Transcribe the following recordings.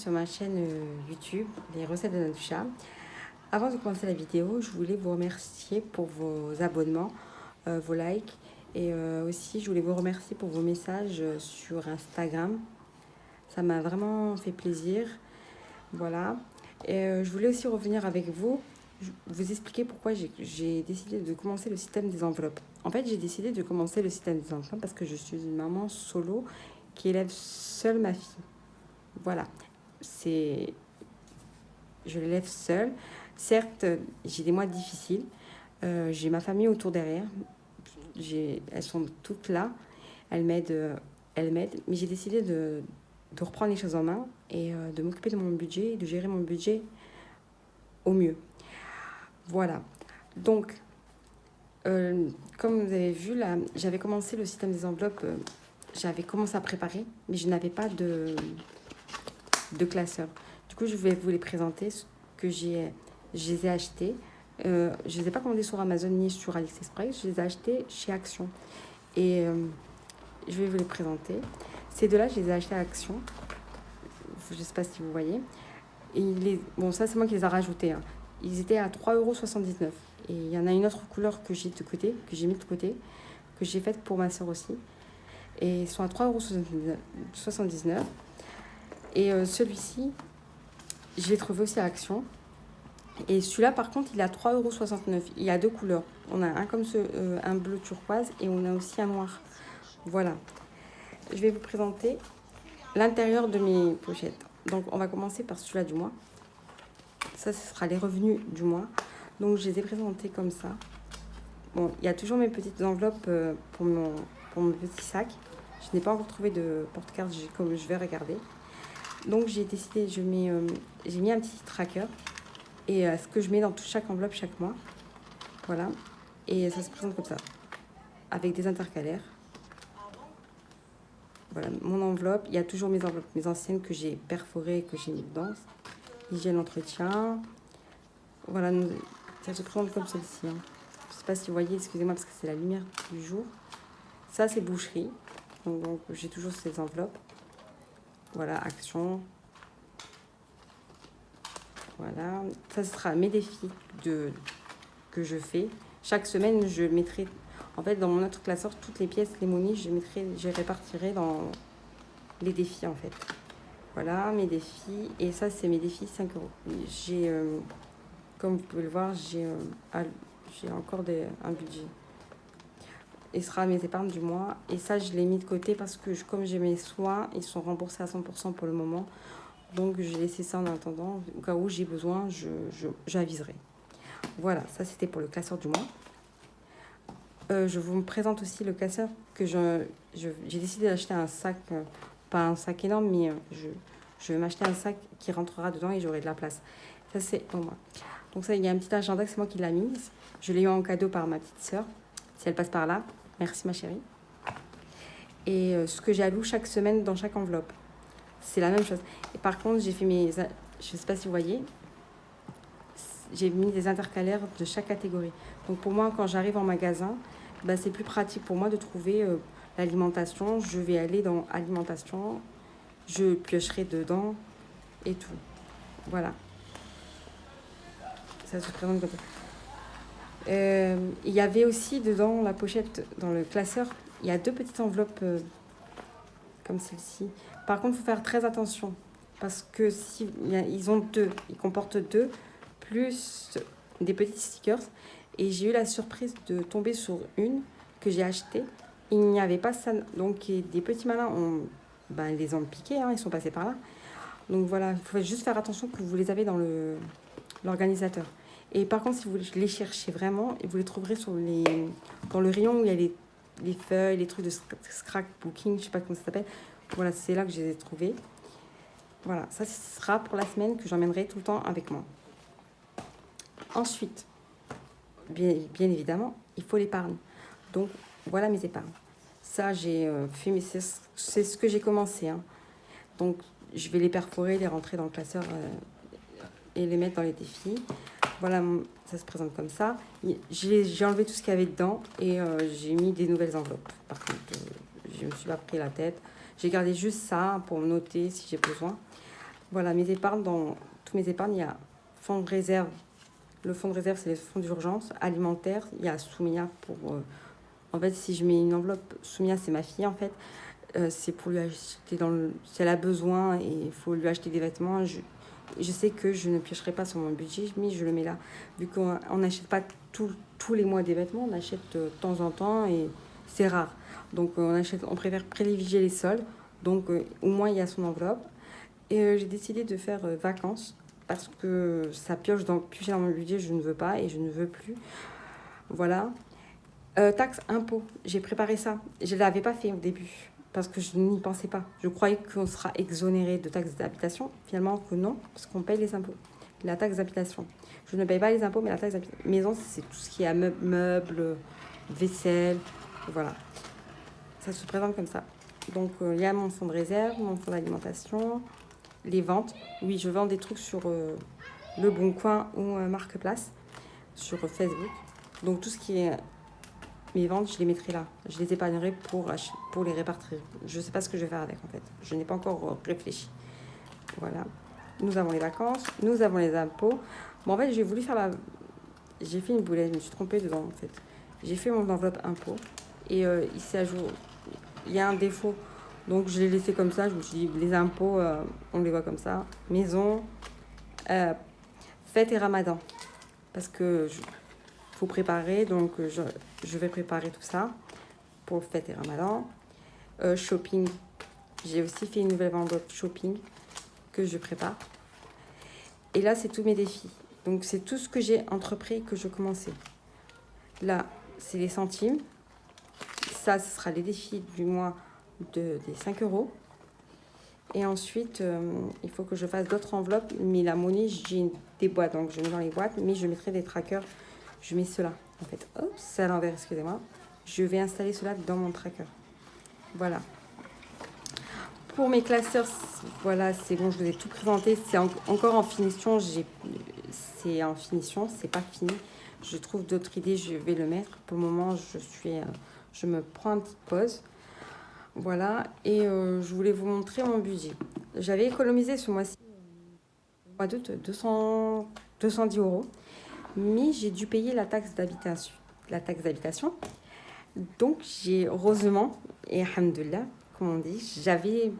sur ma chaîne YouTube, les recettes de Natousha. Avant de commencer la vidéo, je voulais vous remercier pour vos abonnements, vos likes et aussi je voulais vous remercier pour vos messages sur Instagram. Ça m'a vraiment fait plaisir. Voilà. Et je voulais aussi revenir avec vous, vous expliquer pourquoi j'ai décidé de commencer le système des enveloppes. En fait, j'ai décidé de commencer le système des enveloppes parce que je suis une maman solo qui élève seule ma fille. Voilà, je l'élève seule. Certes, j'ai des mois difficiles. J'ai ma famille autour derrière. Elles sont toutes là. Elles m'aident. Mais j'ai décidé de reprendre les choses en main et de m'occuper de mon budget, de gérer mon budget au mieux. Voilà. Donc, comme vous avez vu, là, j'avais commencé le système des enveloppes. J'avais commencé à préparer, mais je n'avais pas de classeurs. Du coup, je vais vous les présenter, ce que je les ai achetés. Je ne les ai pas commandés sur Amazon ni sur AliExpress, je les ai achetés chez Action. Et je vais vous les présenter. Ces deux-là, je les ai achetés à Action. Je ne sais pas si vous voyez. Et bon, ça, c'est moi qui les ai rajoutés. Hein. Ils étaient à 3,79 €. Et il y en a une autre couleur que j'ai mis de côté, que j'ai faite pour ma soeur aussi. Et ils sont à 3,79 €. Et celui-ci, je l'ai trouvé aussi à Action. Et celui-là, par contre, il est à 3,69 €. Il y a deux couleurs. On a un comme un bleu turquoise et on a aussi un noir. Voilà. Je vais vous présenter l'intérieur de mes pochettes. Donc, on va commencer par celui-là du mois. Ça, ce sera les revenus du mois. Donc, je les ai présentés comme ça. Bon, il y a toujours mes petites enveloppes pour mon petit sac. Je n'ai pas encore trouvé de porte-carte, comme je vais regarder. Donc, j'ai décidé, j'ai mis un petit tracker et ce que je mets dans chaque enveloppe chaque mois. Voilà. Et ça se présente comme ça, avec des intercalaires. Voilà, mon enveloppe. Il y a toujours mes enveloppes, mes anciennes que j'ai perforées et que j'ai mis dedans. Hygiène, entretien. Voilà, ça se présente comme celle-ci. Hein. Je ne sais pas si vous voyez, excusez-moi parce que c'est la lumière du jour. Ça, c'est boucherie. Donc j'ai toujours ces enveloppes. Voilà, Action. Voilà, ça sera mes défis que je fais. Chaque semaine, je mettrai, en fait, dans mon autre classeur, toutes les pièces, les monies, je répartirai dans les défis, en fait. Voilà, mes défis. Et ça, c'est mes défis 5 €. J'ai, comme vous pouvez le voir, j'ai encore un budget. Et ce sera mes épargnes du mois. Et ça, je l'ai mis de côté parce que comme j'ai mes soins, ils sont remboursés à 100% pour le moment. Donc, j'ai laissé ça en attendant. Au cas où j'ai besoin, j'aviserai. Voilà, ça, c'était pour le classeur du mois. Je vous présente aussi le classeur que j'ai décidé d'acheter un sac, pas un sac énorme, mais je vais m'acheter un sac qui rentrera dedans et j'aurai de la place. Ça, c'est pour moi. Donc, ça, il y a un petit agenda, c'est moi qui l'ai mise. Je l'ai eu en cadeau par ma petite sœur. Si elle passe par là, merci ma chérie. Et ce que j'alloue chaque semaine dans chaque enveloppe. C'est la même chose. Et par contre, j'ai fait je ne sais pas si vous voyez, j'ai mis des intercalaires de chaque catégorie. Donc pour moi, quand j'arrive en magasin, bah, c'est plus pratique pour moi de trouver l'alimentation. Je vais aller dans alimentation, je piocherai dedans et tout. Voilà. Ça se présente comme ça. Il y avait aussi dedans la pochette, dans le classeur, il y a deux petites enveloppes comme celle-ci. Par contre, il faut faire très attention parce que ils comportent deux, plus des petits stickers. Et j'ai eu la surprise de tomber sur une que j'ai achetée. Il n'y avait pas ça. Donc, des petits malins les ont piqués, hein, ils sont passés par là. Donc voilà, il faut juste faire attention que vous les avez dans l'organisateur. Et par contre, si vous les cherchez vraiment, vous les trouverez dans le rayon où il y a les feuilles, les trucs de scrapbooking, je sais pas comment ça s'appelle. Voilà, c'est là que je les ai trouvés. Voilà, ça ce sera pour la semaine que j'emmènerai tout le temps avec moi. Ensuite, bien évidemment, il faut l'épargne. Donc, voilà mes épargnes. Ça, j'ai fait, c'est ce que j'ai commencé. Hein. Donc, je vais les perforer, les rentrer dans le classeur et les mettre dans les défis. Voilà, ça se présente comme ça. J'ai enlevé tout ce qu'il y avait dedans et j'ai mis des nouvelles enveloppes. Par contre, je ne me suis pas pris la tête. J'ai gardé juste ça pour noter si j'ai besoin. Voilà, mes épargnes, dans tous mes épargnes, il y a fonds de réserve. Le fonds de réserve, c'est les fonds d'urgence alimentaire. Il y a Soumia pour... en fait, si je mets une enveloppe, Soumia, c'est ma fille, en fait. C'est pour lui acheter si elle a besoin et il faut lui acheter des vêtements. Je sais que je ne piocherai pas sur mon budget, mais je le mets là. Vu qu'on n'achète pas tous les mois des vêtements, on achète de temps en temps et c'est rare. Donc on préfère privilégier les soldes. Donc au moins il y a son enveloppe. Et j'ai décidé de faire vacances parce que ça piocher dans mon budget, je ne veux pas et je ne veux plus. Voilà. Taxe impôt, j'ai préparé ça. Je ne l'avais pas fait au début parce que je n'y pensais pas. Je croyais qu'on sera exonéré de taxes d'habitation. Finalement, que non, parce qu'on paye les impôts. La taxe d'habitation. Je ne paye pas les impôts, mais la taxe d'habitation. Maison, c'est tout ce qui est à meubles, vaisselle, voilà. Ça se présente comme ça. Donc, il y a mon fonds de réserve, mon fonds d'alimentation, les ventes. Oui, je vends des trucs sur Le Bon Coin ou Marketplace, sur Facebook. Donc, tout ce qui est mes ventes, je les mettrai là. Je les épargnerai pour les répartir. Je ne sais pas ce que je vais faire avec, en fait. Je n'ai pas encore réfléchi. Voilà. Nous avons les vacances. Nous avons les impôts. Bon, en fait, j'ai voulu faire J'ai fait une boulette. Je me suis trompée dedans, en fait. J'ai fait mon enveloppe impôt. Et ici, à jour, il y a un défaut. Donc, je l'ai laissé comme ça. Je me suis dit, les impôts, on les voit comme ça. Maison, fête et ramadan. Parce que... faut préparer, donc je vais préparer tout ça pour fête et ramadan. Shopping, j'ai aussi fait une nouvelle enveloppe shopping que je prépare. Et là, c'est tous mes défis. Donc, c'est tout ce que j'ai entrepris, que je commençais. Là, c'est les centimes. Ça, ce sera les défis du mois des 5 euros. Et ensuite, il faut que je fasse d'autres enveloppes. Mais la monnaie, j'ai des boîtes, donc je mets dans les boîtes, mais je mettrai des trackers. Je mets cela, en fait. Hop, c'est à l'envers, excusez-moi. Je vais installer cela dans mon tracker. Voilà. Pour mes classeurs, voilà, c'est bon, je vous ai tout présenté. C'est encore en finition. C'est en finition, c'est pas fini. Je trouve d'autres idées, je vais le mettre. Pour le moment, je me prends une petite pause. Voilà, et je voulais vous montrer mon budget. J'avais économisé ce mois-ci, au mois d'août, 210 euros. Mais j'ai dû payer la taxe d'habitation. Donc, heureusement, et alhamdoulilah, comme on dit, j'avais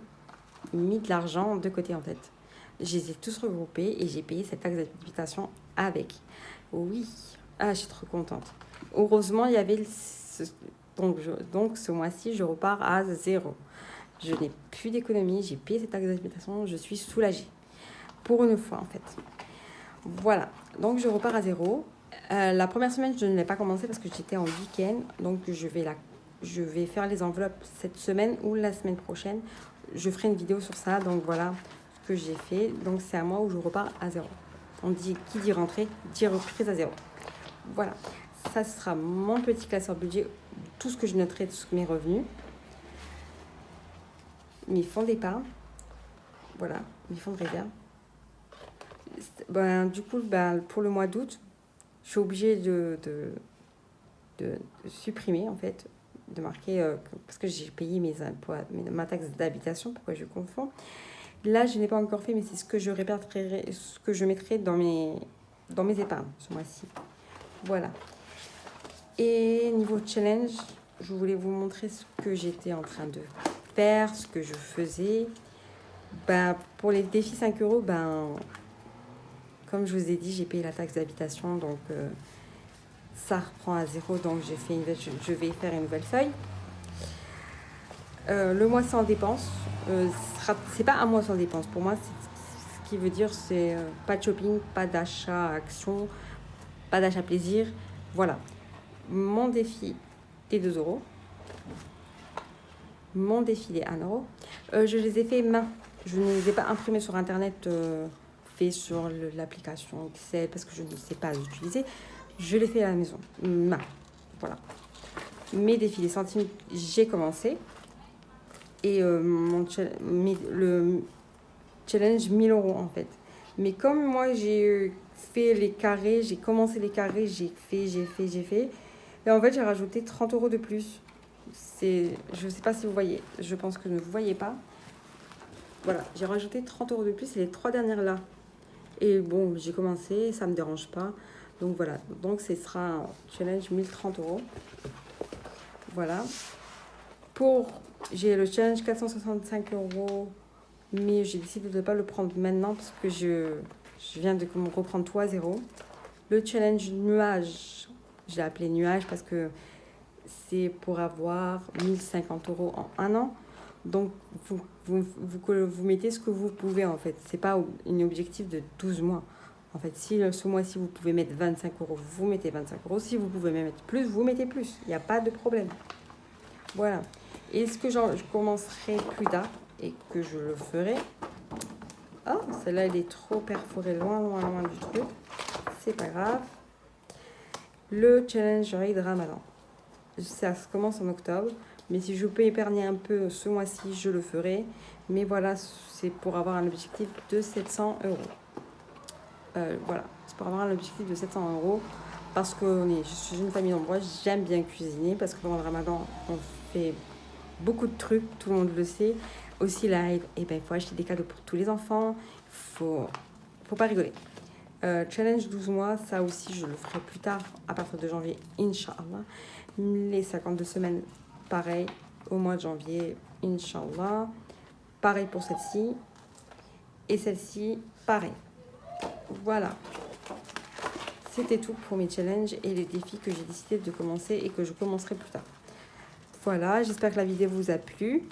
mis de l'argent de côté, en fait. Je les ai tous regroupés et j'ai payé cette taxe d'habitation avec. Oui, je suis trop contente. Heureusement, il y avait... Donc, ce mois-ci, je repars à 0. Je n'ai plus d'économie, j'ai payé cette taxe d'habitation, je suis soulagée. Pour une fois, en fait. Voilà, donc je repars à 0. La première semaine, je ne l'ai pas commencé parce que j'étais en week-end. Donc je vais faire les enveloppes cette semaine ou la semaine prochaine. Je ferai une vidéo sur ça. Donc voilà ce que j'ai fait. Donc c'est à moi où je repars à 0. On dit, qui dit rentrée, dit reprise à 0. Voilà, ça sera mon petit classeur budget. Tout ce que je noterai de mes revenus. Mes fonds d'épargne. Voilà, mes fonds de réserve. Du coup, pour le mois d'août, je suis obligée de supprimer, en fait, de marquer, parce que j'ai payé ma taxe d'habitation, pourquoi je confonds. Là, je n'ai pas encore fait, mais c'est ce que je répertorierai, ce que je mettrai dans mes épargnes ce mois-ci. Voilà. Et niveau challenge, je voulais vous montrer ce que j'étais en train de faire, ce que je faisais. Pour les défis 5 euros, comme je vous ai dit, j'ai payé la taxe d'habitation, donc ça reprend à 0. Donc je vais faire une nouvelle feuille. Le mois sans dépenses, c'est pas un mois sans dépenses. Pour moi, ce qui veut dire, c'est pas de shopping, pas d'achat action, pas d'achat plaisir. Voilà. Mon défi des 2 euros. Mon défi des 1 euro. Je les ai fait main. Je ne les ai pas imprimés sur Internet, fait sur l'application Excel, parce que je ne sais pas l'utiliser. Je l'ai fait à la maison, main. Voilà. Mes défis des centimes, j'ai commencé. Et le challenge 1000 euros, en fait. Mais comme moi, j'ai fait les carrés, j'ai commencé les carrés, j'ai fait. Et en fait, j'ai rajouté 30 euros de plus. Je ne sais pas si vous voyez. Je pense que ne vous voyez pas. voilà, j'ai rajouté 30 € de plus, et les 3 dernières là. Et bon, j'ai commencé, ça me dérange pas. Donc voilà, donc ce sera un challenge 1030 €. Voilà. J'ai le challenge 465 €, mais j'ai décidé de ne pas le prendre maintenant parce que je viens de reprendre tout à zéro. Le challenge nuage, je l'ai appelé nuage parce que c'est pour avoir 1050 € en un an. Donc, vous mettez ce que vous pouvez, en fait. C'est pas un objectif de 12 mois. En fait, si ce mois-ci, vous pouvez mettre 25 €, vous mettez 25 €. Si vous pouvez même mettre plus, vous mettez plus. Il n'y a pas de problème. Voilà. Et ce que je commencerai plus tard et que je le ferai... Oh, celle-là, elle est trop perforée, loin, loin, loin du truc. C'est pas grave. Le challenge Eid Ramadan. Ça commence en octobre. Mais si je peux épargner un peu ce mois-ci, je le ferai. Mais voilà, c'est pour avoir un objectif de 700 €. Voilà, c'est pour avoir un objectif de 700 €. Parce que je suis une famille nombreuse, j'aime bien cuisiner. Parce que pendant le Ramadan, on fait beaucoup de trucs, tout le monde le sait. Aussi, là, il faut acheter des cadeaux pour tous les enfants. Faut pas rigoler. Challenge 12 mois, ça aussi, je le ferai plus tard, à partir de janvier, Inch'Allah. Les 52 semaines, pareil, au mois de janvier, Inch'Allah. Pareil pour celle-ci. Et celle-ci, pareil. Voilà. C'était tout pour mes challenges et les défis que j'ai décidé de commencer et que je commencerai plus tard. Voilà, j'espère que la vidéo vous a plu.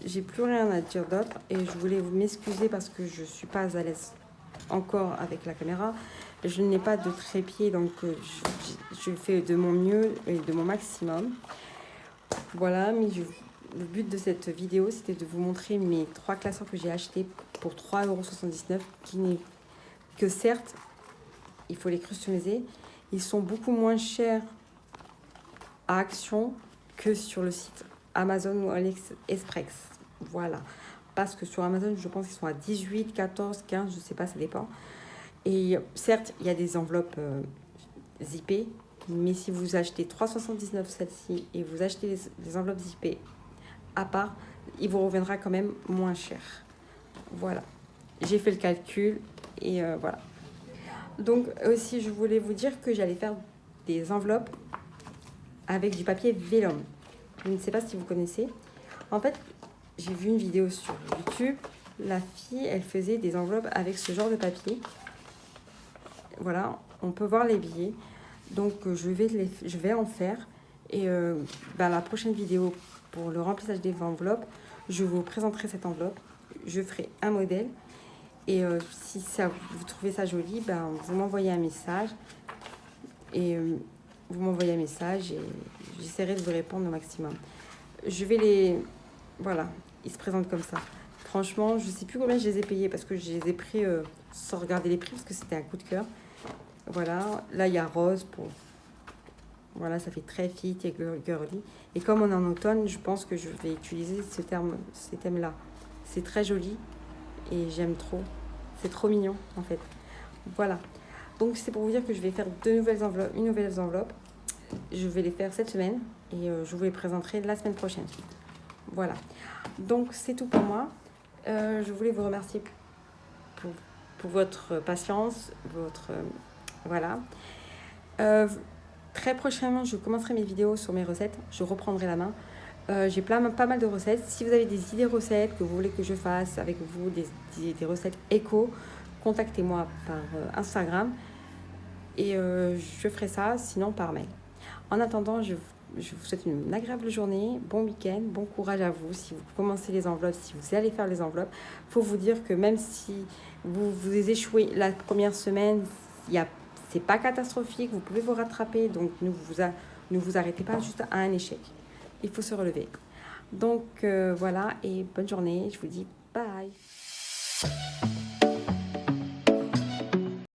J'ai plus rien à dire d'autre et je voulais vous m'excuser parce que je suis pas à l'aise encore avec la caméra. Je n'ai pas de trépied, donc je fais de mon mieux et de mon maximum. Voilà, mais le but de cette vidéo, c'était de vous montrer mes 3 classeurs que j'ai achetés pour 3,79 €, que certes, il faut les customiser. Ils sont beaucoup moins chers à Action que sur le site Amazon ou AliExpress. Voilà. Parce que sur Amazon, je pense qu'ils sont à 18, 14, 15, je sais pas, ça dépend. Et certes, il y a des enveloppes zippées, mais si vous achetez 3,79 € celle-ci et vous achetez les enveloppes zippées à part, il vous reviendra quand même moins cher. Voilà. J'ai fait le calcul et voilà. Donc aussi, je voulais vous dire que j'allais faire des enveloppes avec du papier vélum. Je ne sais pas si vous connaissez. En fait, j'ai vu une vidéo sur YouTube. La fille, elle faisait des enveloppes avec ce genre de papier. Voilà, on peut voir les billets. Donc, je vais en faire. Et la prochaine vidéo, pour le remplissage des enveloppes, je vous présenterai cette enveloppe. Je ferai un modèle. Et si vous trouvez ça joli, vous m'envoyez un message. Et vous m'envoyez un message et j'essaierai de vous répondre au maximum. Je vais voilà, ils se présentent comme ça. Franchement, je ne sais plus combien je les ai payés parce que je les ai pris sans regarder les prix parce que c'était un coup de cœur. Voilà, là il y a rose pour... Voilà, ça fait très fit et girly. Et comme on est en automne, je pense que je vais utiliser ces thèmes-là. C'est très joli et j'aime trop. C'est trop mignon en fait. Voilà. Donc c'est pour vous dire que je vais faire une nouvelle enveloppe. Je vais les faire cette semaine et je vous les présenterai la semaine prochaine. Voilà. Donc c'est tout pour moi. Je voulais vous remercier pour votre patience, voilà. Très prochainement, je commencerai mes vidéos sur mes recettes. Je reprendrai la main. J'ai pas mal de recettes. Si vous avez des idées recettes que vous voulez que je fasse avec vous, des recettes éco, contactez-moi par Instagram et je ferai ça, sinon par mail. En attendant, je vous souhaite une agréable journée, bon week-end, bon courage à vous. Si vous commencez les enveloppes, si vous allez faire les enveloppes, il faut vous dire que même si vous échouez la première semaine, c'est pas catastrophique, vous pouvez vous rattraper. Donc ne vous arrêtez pas juste à un échec. Il faut se relever. Donc voilà, et bonne journée. Je vous dis bye.